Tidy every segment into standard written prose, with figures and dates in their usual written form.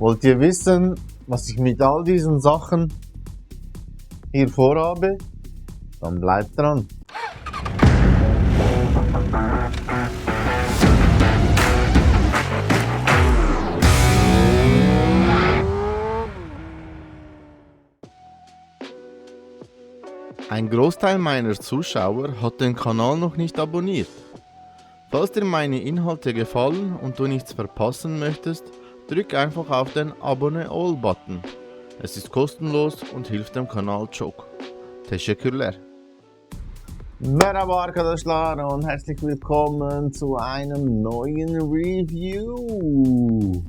Wollt ihr wissen, was ich mit all diesen Sachen hier vorhabe? Dann bleibt dran. Ein Großteil meiner Zuschauer hat den Kanal noch nicht abonniert. Falls dir meine Inhalte gefallen und du nichts verpassen möchtest, drück einfach auf den Abonne All Button. Es ist kostenlos und hilft dem Kanal çok. Teşekkürler. Merhaba arkadaşlar und herzlich willkommen zu einem neuen Review.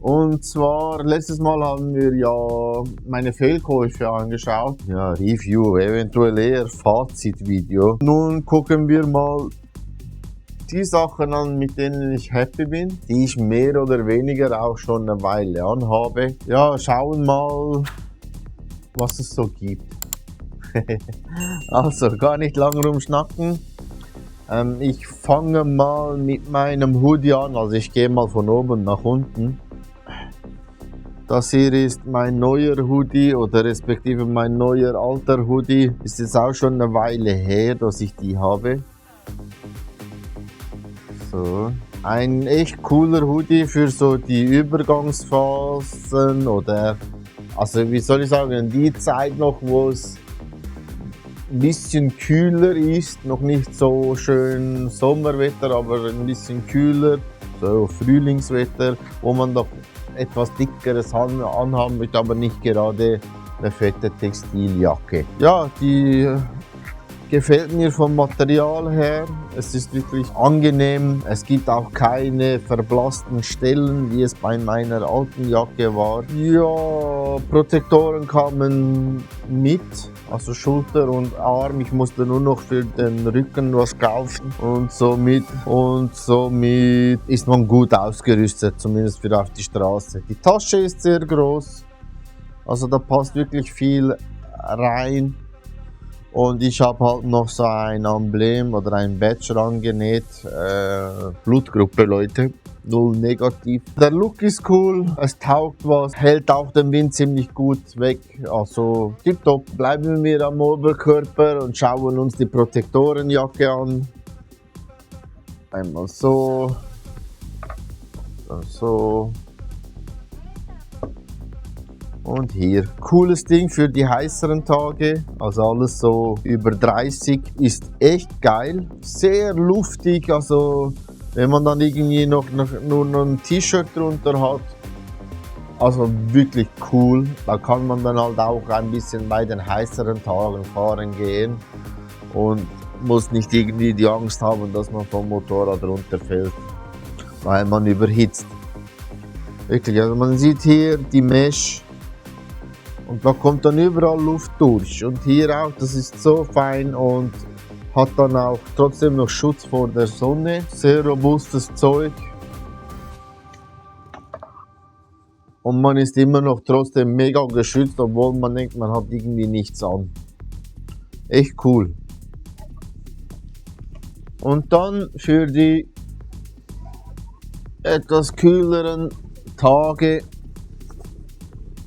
Und zwar, letztes Mal haben wir ja meine Fehlkäufe angeschaut. Ja, Review, eventuell eher Fazitvideo. Nun gucken wir mal die Sachen an, mit denen ich happy bin, die ich mehr oder weniger auch schon eine Weile anhabe. Ja, schauen mal, was es so gibt. Also, gar nicht lange rumschnacken. Ich fange mal mit meinem Hoodie an, also ich gehe mal von oben nach unten. Das hier ist mein neuer Hoodie oder respektive mein neuer alter Hoodie. Ist jetzt auch schon eine Weile her, dass ich die habe. So. Ein echt cooler Hoodie für so die Übergangsphasen oder, also wie soll ich sagen, die Zeit noch, wo es ein bisschen kühler ist, noch nicht so schön Sommerwetter, aber ein bisschen kühler, so Frühlingswetter, wo man doch etwas dickeres anhaben möchte, aber nicht gerade eine fette Textiljacke. Ja, die gefällt mir vom Material her, es ist wirklich angenehm, es gibt auch keine verblassten Stellen, wie es bei meiner alten Jacke war. Ja, Protektoren kamen mit, also Schulter und Arm, ich musste nur noch für den Rücken was kaufen und somit ist man gut ausgerüstet, zumindest für auf die Straße. Die Tasche ist sehr groß, also da passt wirklich viel rein. Und ich habe halt noch so ein Emblem oder ein Badge rangenäht. Blutgruppe, Leute. 0 negativ. Der Look ist cool, es taugt was, hält auch den Wind ziemlich gut weg. Also tipptopp. Bleiben wir am Oberkörper und schauen uns die Protektorenjacke an. Einmal so. Dann so. Und hier, cooles Ding für die heißeren Tage, also alles so über 30, ist echt geil, sehr luftig, also wenn man dann irgendwie nur noch ein T-Shirt drunter hat, also wirklich cool, da kann man dann halt auch ein bisschen bei den heißeren Tagen fahren gehen und muss nicht irgendwie die Angst haben, dass man vom Motorrad runterfällt, weil man überhitzt. Wirklich, also man sieht hier die Mesh. Und da kommt dann überall Luft durch. Und hier auch, das ist so fein und hat dann auch trotzdem noch Schutz vor der Sonne. Sehr robustes Zeug. Und man ist immer noch trotzdem mega geschützt, obwohl man denkt, man hat irgendwie nichts an. Echt cool. Und dann für die etwas kühleren Tage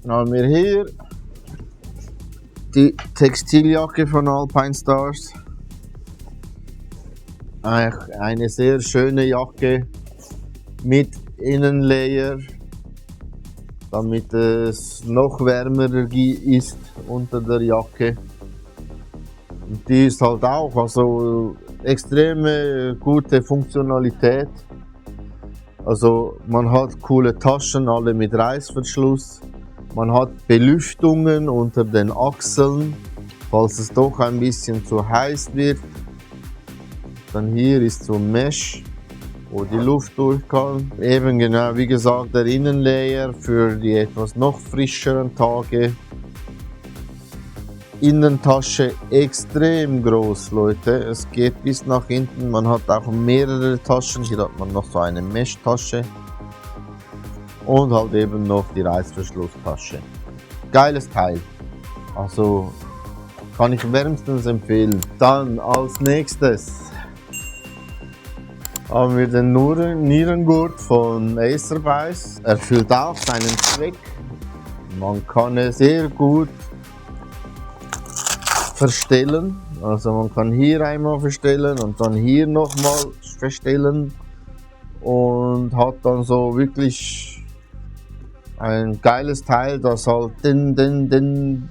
haben wir hier die Textiljacke von Alpinestars. Eine sehr schöne Jacke mit Innenlayer, damit es noch wärmer ist unter der Jacke. Und die ist halt auch also extreme gute Funktionalität. Also man hat coole Taschen, alle mit Reißverschluss. Man hat Belüftungen unter den Achseln, falls es doch ein bisschen zu heiß wird. Dann hier ist so Mesh, wo die Luft durch kann. Eben genau, wie gesagt, der Innenlayer für die etwas noch frischeren Tage. Innentasche extrem groß, Leute. Es geht bis nach hinten. Man hat auch mehrere Taschen. Hier hat man noch so eine Mesh-Tasche. Und halt eben noch die Reißverschlusstasche. Geiles Teil. Also kann ich wärmstens empfehlen. Dann als nächstes Haben wir den Nierengurt von Acerbase. Erfüllt auch seinen Zweck. Man kann es sehr gut verstellen. Also man kann hier einmal verstellen und dann hier nochmal verstellen. Und hat dann so wirklich ein geiles Teil, das halt den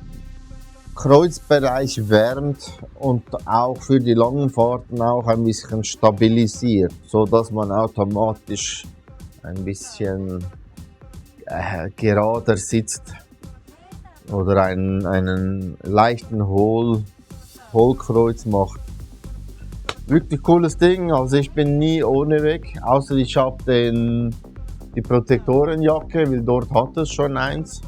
Kreuzbereich wärmt und auch für die langen Fahrten auch ein bisschen stabilisiert, so dass man automatisch ein bisschen gerader sitzt oder einen leichten Hohlkreuz macht. Wirklich cooles Ding, also ich bin nie ohne weg, außer ich habe die Protektorenjacke, weil dort hat es schon eins.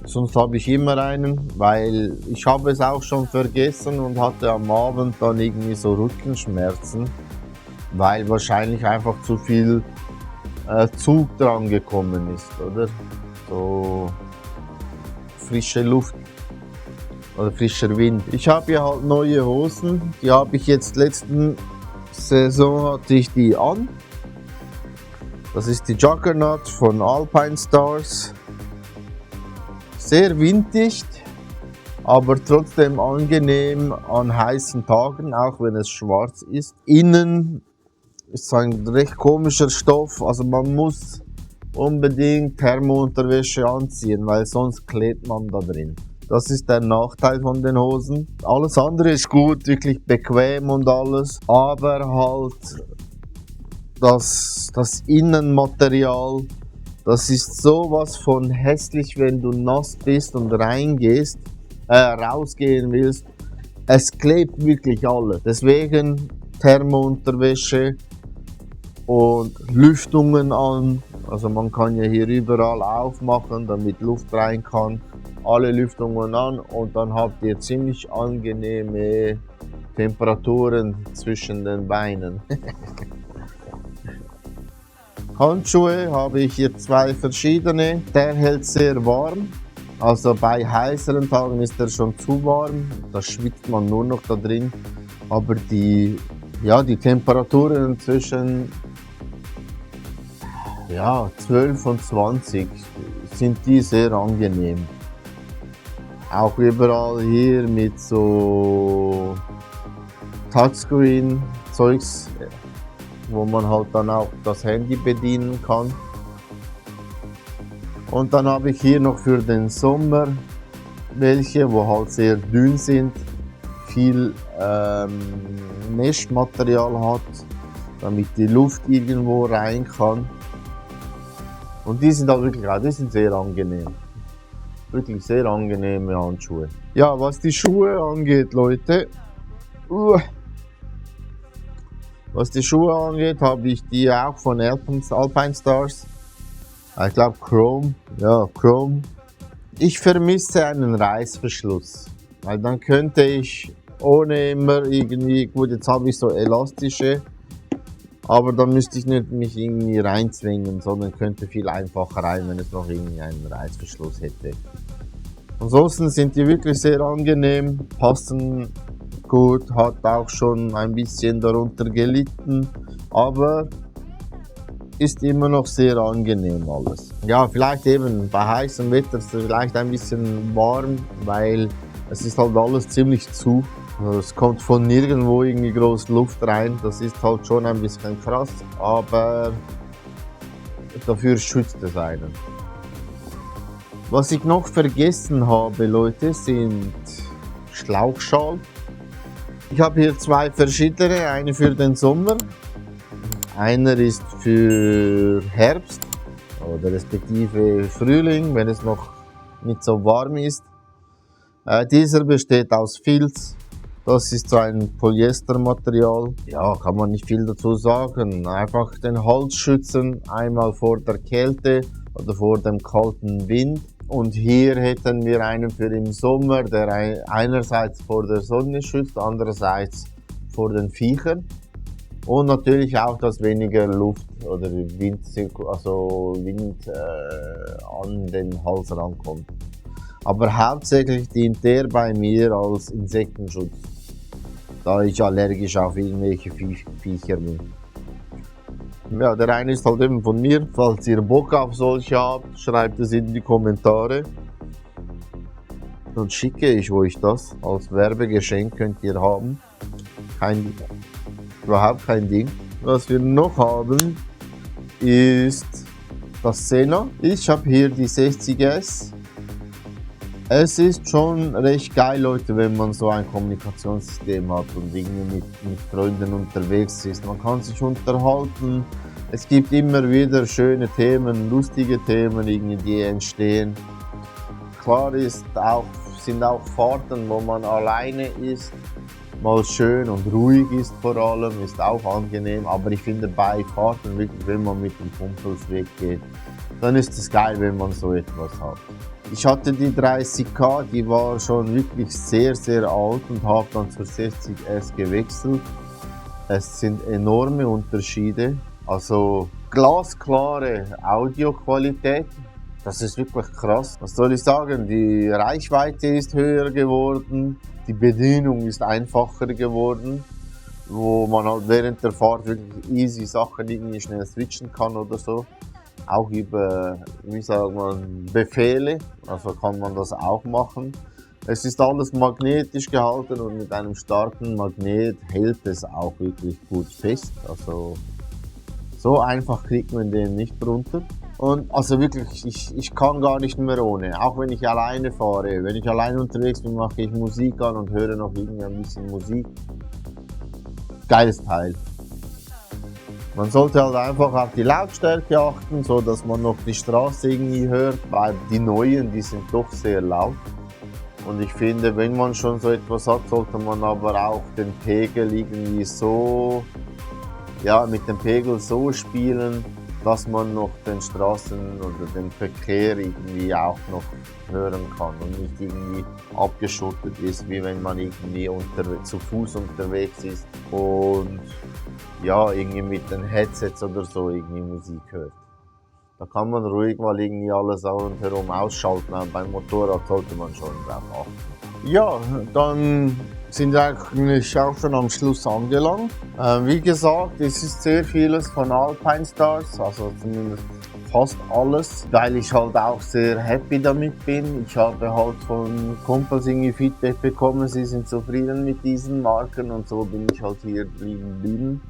Sonst habe ich immer einen, weil ich habe es auch schon vergessen und hatte am Abend dann irgendwie so Rückenschmerzen, weil wahrscheinlich einfach zu viel Zug dran gekommen ist, oder? So frische Luft oder frischer Wind. Ich habe hier halt neue Hosen, die habe ich jetzt letzten Saison hatte ich die an. Das ist die Juggernaut von Alpinestars. Sehr winddicht, aber trotzdem angenehm an heißen Tagen, auch wenn es schwarz ist. Innen ist ein recht komischer Stoff, also man muss unbedingt Thermounterwäsche anziehen, weil sonst klebt man da drin. Das ist der Nachteil von den Hosen. Alles andere ist gut, wirklich bequem und alles, aber halt das Innenmaterial, das ist sowas von hässlich, wenn du nass bist und rausgehen willst. Es klebt wirklich alles. Deswegen Thermounterwäsche und Lüftungen an. Also man kann ja hier überall aufmachen, damit Luft rein kann. Alle Lüftungen an und dann habt ihr ziemlich angenehme Temperaturen zwischen den Beinen. Handschuhe habe ich hier zwei verschiedene. Der hält sehr warm. Also bei heißeren Tagen ist er schon zu warm. Da schwitzt man nur noch da drin. Aber die Temperaturen zwischen 12 und 20 sind die sehr angenehm. Auch überall hier mit so Touchscreen-Zeugs, wo man halt dann auch das Handy bedienen kann. Und dann habe ich hier noch für den Sommer welche, wo halt sehr dünn sind, viel Meshmaterial hat, damit die Luft irgendwo rein kann. Und die sind halt wirklich auch, die sind sehr angenehm. Wirklich sehr angenehme Handschuhe. Ja, was die Schuhe angeht, Leute, habe ich die auch von Alpinestars. Ich glaube Chrome. Ja, Chrome. Ich vermisse einen Reißverschluss. Weil dann könnte ich ohne immer irgendwie, gut, jetzt habe ich so elastische, aber dann müsste ich nicht mich irgendwie reinzwingen, sondern könnte viel einfacher rein, wenn es noch irgendwie einen Reißverschluss hätte. Ansonsten sind die wirklich sehr angenehm, passen gut, hat auch schon ein bisschen darunter gelitten, aber ist immer noch sehr angenehm alles. Ja, vielleicht eben bei heißem Wetter ist es vielleicht ein bisschen warm, weil es ist halt alles ziemlich zu. Also es kommt von nirgendwo irgendwie groß Luft rein, das ist halt schon ein bisschen krass, aber dafür schützt es einen. Was ich noch vergessen habe, Leute, sind Schlauchschal. Ich habe hier zwei verschiedene, eine für den Sommer, einer ist für Herbst oder respektive Frühling, wenn es noch nicht so warm ist. Dieser besteht aus Filz. Das ist so ein Polyestermaterial. Ja, kann man nicht viel dazu sagen. Einfach den Hals schützen, einmal vor der Kälte oder vor dem kalten Wind. Und hier hätten wir einen für den Sommer, der einerseits vor der Sonne schützt, andererseits vor den Viechern. Und natürlich auch, dass weniger Luft oder Wind an den Hals rankommt. Aber hauptsächlich dient der bei mir als Insektenschutz. da ich allergisch auf irgendwelche Viecher bin. Ja, der eine ist halt eben von mir. Falls ihr Bock auf solche habt, schreibt es in die Kommentare. Dann schicke ich euch das. Als Werbegeschenk könnt ihr haben. Überhaupt kein Ding. Was wir noch haben, ist das Sena. Ich habe hier die 60S. Es ist schon recht geil, Leute, wenn man so ein Kommunikationssystem hat und irgendwie mit Freunden unterwegs ist. Man kann sich unterhalten. Es gibt immer wieder schöne Themen, lustige Themen, irgendwie, die entstehen. Klar sind auch Fahrten, wo man alleine ist, mal schön und ruhig ist vor allem, ist auch angenehm. Aber ich finde bei Fahrten wirklich, wenn man mit den Kumpels weggeht, dann ist es geil, wenn man so etwas hat. Ich hatte die 30K, die war schon wirklich sehr, sehr alt und habe dann zur 60S gewechselt. Es sind enorme Unterschiede, also glasklare Audioqualität. Das ist wirklich krass. Was soll ich sagen? Die Reichweite ist höher geworden, die Bedienung ist einfacher geworden, wo man halt während der Fahrt wirklich easy Sachen irgendwie schnell switchen kann oder so. Auch über, wie sagt man, Befehle, also kann man das auch machen. Es ist alles magnetisch gehalten und mit einem starken Magnet hält es auch wirklich gut fest. Also so einfach kriegt man den nicht runter. Und also wirklich, ich kann gar nicht mehr ohne. Auch wenn ich alleine fahre. Wenn ich alleine unterwegs bin, mache ich Musik an und höre noch irgendwie ein bisschen Musik. Geiles Teil. Man sollte halt einfach auf die Lautstärke achten, so dass man noch die Straße irgendwie hört, weil die neuen, die sind doch sehr laut. Und ich finde, wenn man schon so etwas hat, sollte man aber auch den Pegel irgendwie so, ja, mit dem Pegel so spielen, dass man noch den Straßen oder den Verkehr irgendwie auch noch hören kann und nicht irgendwie abgeschottet ist, wie wenn man irgendwie zu Fuß unterwegs ist und ja, irgendwie mit den Headsets oder so irgendwie Musik hört. Da kann man ruhig mal irgendwie alles rundherum ausschalten, aber beim Motorrad sollte man schon drauf achten. Ja, dann sind wir eigentlich auch schon am Schluss angelangt. Wie gesagt, es ist sehr vieles von Alpinestars, also zumindest fast alles, weil ich halt auch sehr happy damit bin. Ich habe halt von Kumpels irgendwie Feedback bekommen, sie sind zufrieden mit diesen Marken und so bin ich halt hier geblieben.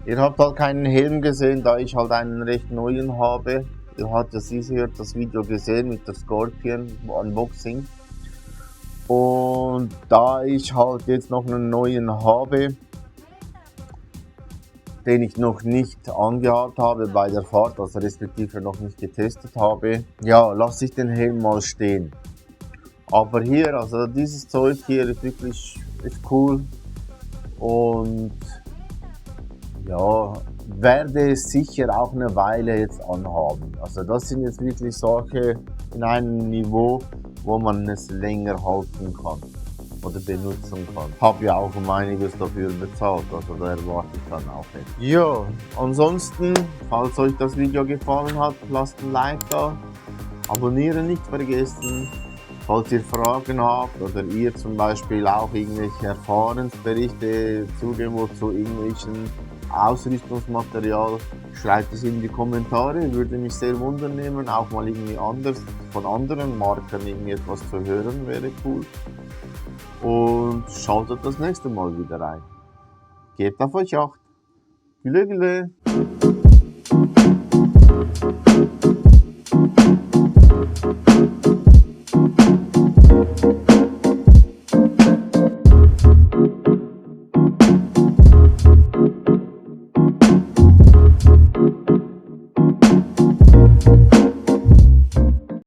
Ihr habt halt keinen Helm gesehen, da ich halt einen recht neuen habe. Ihr habt ja sicher das Video gesehen mit der Scorpion Unboxing. Und da ich halt jetzt noch einen neuen habe, den ich noch nicht angehabt habe bei der Fahrt, also respektive noch nicht getestet habe, ja, lasse ich den Helm mal stehen. Aber hier, also dieses Zeug hier ist wirklich cool und ja, werde es sicher auch eine Weile jetzt anhaben. Also das sind jetzt wirklich solche in einem Niveau, wo man es länger halten kann oder benutzen kann. Habe ja auch um einiges dafür bezahlt, also da erwarte ich dann auch nicht. Ja, ansonsten, falls euch das Video gefallen hat, lasst ein Like da, abonnieren nicht vergessen. Falls ihr Fragen habt oder ihr zum Beispiel auch irgendwelche Erfahrensberichte zu irgendwelchen Ausrüstungsmaterial, schreibt es in die Kommentare, würde mich sehr wundern nehmen, auch mal irgendwie anders von anderen Marken irgendetwas zu hören, wäre cool. Und schaltet das nächste Mal wieder ein. Gebt auf euch Acht. Güle güle.